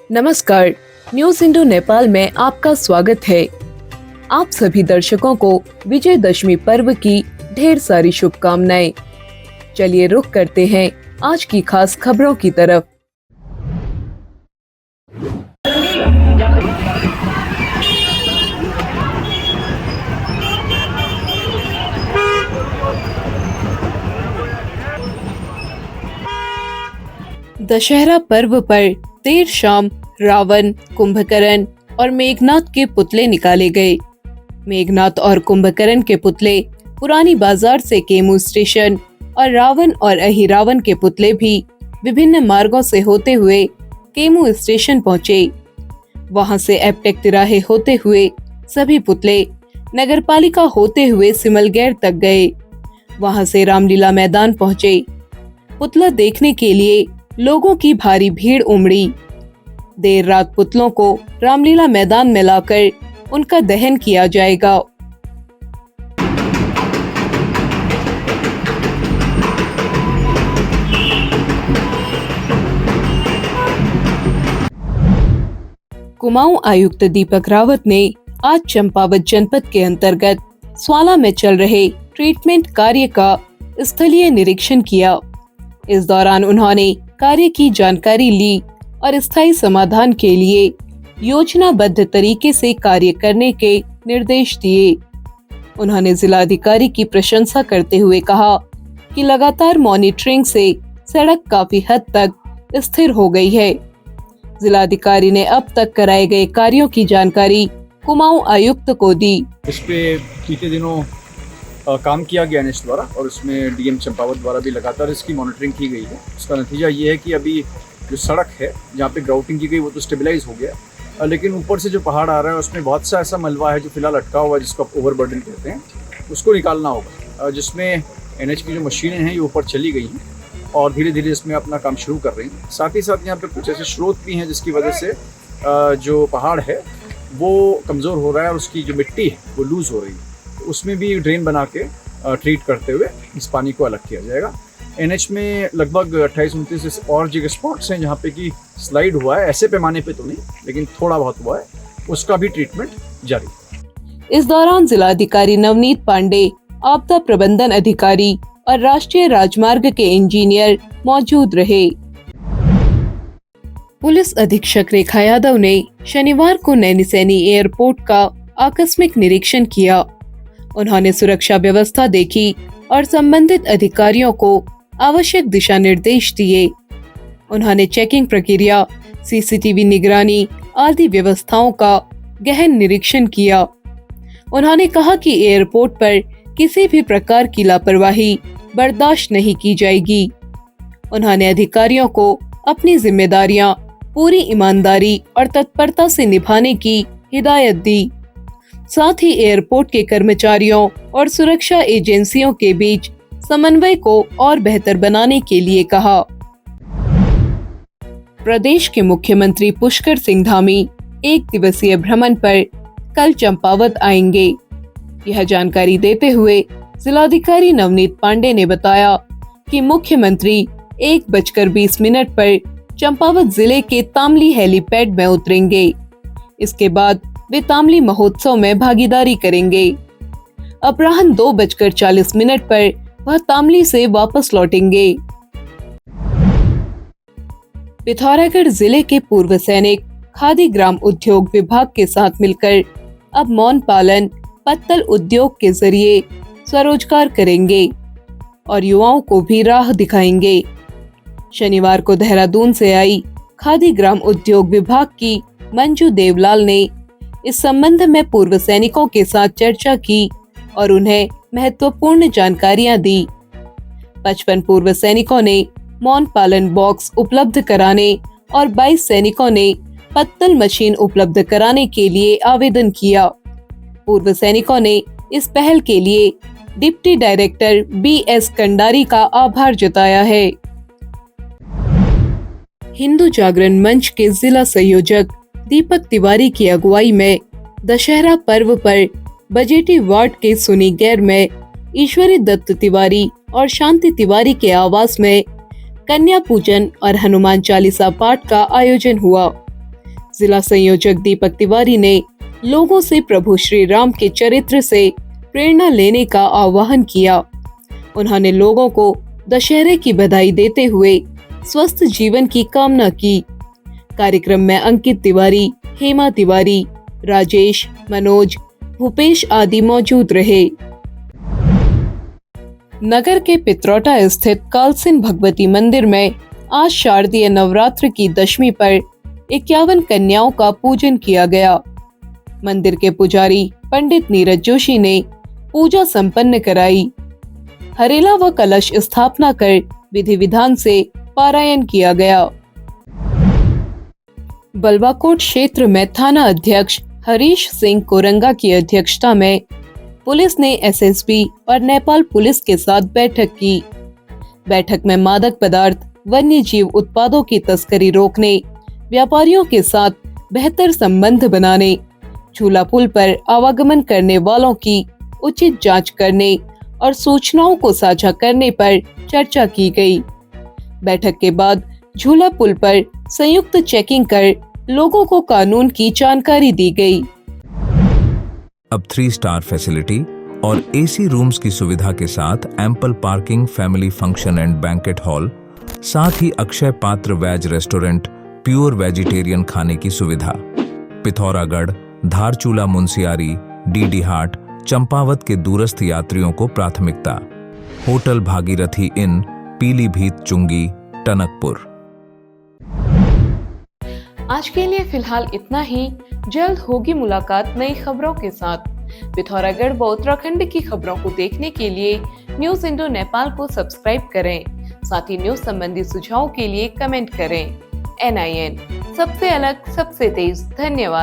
नमस्कार, news Indo Nepal में आपका स्वागत है। आप सभी दर्शकों को विजयदशमी पर्व की ढेर सारी शुभकामनाएं। चलिए रुख करते हैं आज की खास खबरों की तरफ। दशहरा पर्व पर देर शाम रावण, कुंभकर्ण और मेघनाथ के पुतले निकाले गए। मेघनाथ और कुंभकर्ण के पुतले पुरानी बाजार से केमू स्टेशन और रावण और अहिरावण के पुतले भी विभिन्न मार्गों से होते हुए केमू स्टेशन पहुंचे। वहां से एपटेक तिराहे होते हुए सभी पुतले नगरपालिका होते हुए सिमलगैर तक गए। वहां से रामलीला मैदान पहुंचे। पुतला देखने के लिए लोगों की भारी भीड़ उमड़ी। देर रात पुतलों को रामलीला मैदान में लाकर उनका दहन किया जाएगा। कुमाऊं आयुक्त दीपक रावत ने आज चंपावत जनपद के अंतर्गत स्वाला में चल रहे ट्रीटमेंट कार्य का स्थलीय निरीक्षण किया। इस दौरान उन्होंने कार्य की जानकारी ली और स्थायी समाधान के लिए योजनाबद्ध तरीके से कार्य करने के निर्देश दिए। उन्होंने जिलाधिकारी की प्रशंसा करते हुए कहा कि लगातार मॉनिटरिंग से सड़क काफी हद तक स्थिर हो गई है। जिलाधिकारी ने अब तक कराए गए कार्यों की जानकारी कुमाऊं आयुक्त को दी। इस पे बीते दिनों काम किया गया एनएच द्वारा और इसमें डीएम चंपावत द्वारा भी लगातार इसकी मॉनिटरिंग की गई है। उसका नतीजा ये है कि अभी जो सड़क है जहाँ पे ग्राउटिंग की गई वो तो स्टेबलाइज हो गया, लेकिन ऊपर से जो पहाड़ आ रहा है उसमें बहुत सा ऐसा मलबा है जो फिलहाल अटका हुआ है, जिसको आप ओवरबर्डन कहते हैं, उसको निकालना होगा। जिसमें एनएच की जो मशीनें हैं ये ऊपर चली गई हैं और धीरे धीरे इसमें अपना काम शुरू कर रही हैं। साथ ही साथ यहाँ पे कुछ ऐसे स्रोत भी हैं जिसकी वजह से जो पहाड़ है वो कमज़ोर हो रहा है और उसकी जो मिट्टी है वो लूज़ हो रही है। तो उसमें भी ड्रेन बना के ट्रीट करते हुए इस पानी को अलग किया जाएगा। एनएच में लगभग 28-29 और जगह स्पॉट्स हैं जहाँ पे कि स्लाइड हुआ है, ऐसे पैमाने पे तो नहीं लेकिन थोड़ा बहुत हुआ है, उसका भी ट्रीटमेंट जारी है। इस दौरान जिलाधिकारी नवनीत पांडे, आपदा प्रबंधन अधिकारी और राष्ट्रीय राजमार्ग के इंजीनियर मौजूद रहे। पुलिस अधीक्षक रेखा यादव ने शनिवार को नैनीसैनी एयरपोर्ट का आकस्मिक निरीक्षण किया। उन्होंने सुरक्षा व्यवस्था देखी और संबंधित अधिकारियों को आवश्यक दिशा निर्देश दिए। उन्होंने चेकिंग प्रक्रिया, सीसीटीवी निगरानी आदि व्यवस्थाओं का गहन निरीक्षण किया। उन्होंने कहा कि एयरपोर्ट पर किसी भी प्रकार की लापरवाही बर्दाश्त नहीं की जाएगी। उन्होंने अधिकारियों को अपनी जिम्मेदारियां पूरी ईमानदारी और तत्परता से निभाने की हिदायत दी। साथ ही एयरपोर्ट के कर्मचारियों और सुरक्षा एजेंसियों के बीच समन्वय को और बेहतर बनाने के लिए कहा। प्रदेश के मुख्यमंत्री पुष्कर सिंह धामी 1 दिवसीय भ्रमण पर कल चंपावत आएंगे। यह जानकारी देते हुए जिलाधिकारी नवनीत पांडे ने बताया कि मुख्यमंत्री 1:20 पर चंपावत जिले के तामली हेलीपैड में उतरेंगे। इसके बाद वे तामली महोत्सव में भागीदारी करेंगे। अपराह्न 2:40 पर वह तामली से वापस लौटेंगे। पिथौरागढ़ जिले के पूर्व सैनिक खादी ग्राम उद्योग विभाग के साथ मिलकर अब मौन पालन पत्तल उद्योग के जरिए स्वरोजगार करेंगे और युवाओं को भी राह दिखाएंगे। शनिवार को देहरादून से आई खादी ग्राम उद्योग विभाग की मंजू देवलाल ने इस संबंध में पूर्व सैनिकों के साथ चर्चा की और उन्हें महत्वपूर्ण जानकारियां दी। 55 पूर्व सैनिकों ने मौन पालन बॉक्स उपलब्ध कराने और 22 सैनिकों ने पत्तल मशीन उपलब्ध कराने के लिए आवेदन किया। पूर्व सैनिकों ने इस पहल के लिए डिप्टी डायरेक्टर BS कंडारी का आभार जताया है। हिंदू जागरण मंच के जिला संयोजक दीपक तिवारी की अगुवाई में दशहरा पर्व पर बजेटी वार्ड के सुनीगैर में ईश्वरी दत्त तिवारी और शांति तिवारी के आवास में कन्या पूजन और हनुमान चालीसा पाठ का आयोजन हुआ। जिला संयोजक दीपक तिवारी ने लोगों से प्रभु श्री राम के चरित्र से प्रेरणा लेने का आह्वान किया। उन्होंने लोगों को दशहरे की बधाई देते हुए स्वस्थ जीवन की कामना की। कार्यक्रम में अंकित तिवारी, हेमा तिवारी, राजेश, मनोज, भूपेश आदि मौजूद रहे। नगर के पित्रोटा स्थित कालसिन भगवती मंदिर में आज शारदीय नवरात्र की दशमी पर 51 कन्याओं का पूजन किया गया। मंदिर के पुजारी पंडित नीरज जोशी ने पूजा संपन्न कराई। हरेला व कलश स्थापना कर विधि विधान से पारायण किया गया। बलवाकोट क्षेत्र में थाना अध्यक्ष हरीश सिंह कोरंगा की अध्यक्षता में पुलिस ने एसएसबी और नेपाल पुलिस के साथ बैठक की। बैठक में मादक पदार्थ, वन्य जीव उत्पादों की तस्करी रोकने, व्यापारियों के साथ बेहतर संबंध बनाने, झूला पुल पर आवागमन करने वालों की उचित जांच करने और सूचनाओं को साझा करने पर चर्चा की गई। बैठक के बाद झूला पुल पर संयुक्त चेकिंग कर लोगों को कानून की जानकारी दी गई। अब 3 स्टार फैसिलिटी और एसी रूम्स की सुविधा के साथ ample parking, family function and banquet hall, साथ ही अक्षय पात्र वेज रेस्टोरेंट, प्योर वेजिटेरियन खाने की सुविधा। पिथौरागढ़, धारचूला, मुंसियारी, डीडी हाट, चंपावत के दूरस्थ यात्रियों को प्राथमिकता। होटल भागीरथी इन, पीलीभीत, चुंगी, टनकपुर। आज के लिए फिलहाल इतना ही। जल्द होगी मुलाकात नई खबरों के साथ। पिथौरागढ़ व उत्तराखंड की खबरों को देखने के लिए न्यूज इंडो नेपाल को सब्सक्राइब करें। साथ ही न्यूज संबंधी सुझावों के लिए कमेंट करें। NIN, सबसे अलग, सबसे तेज। धन्यवाद।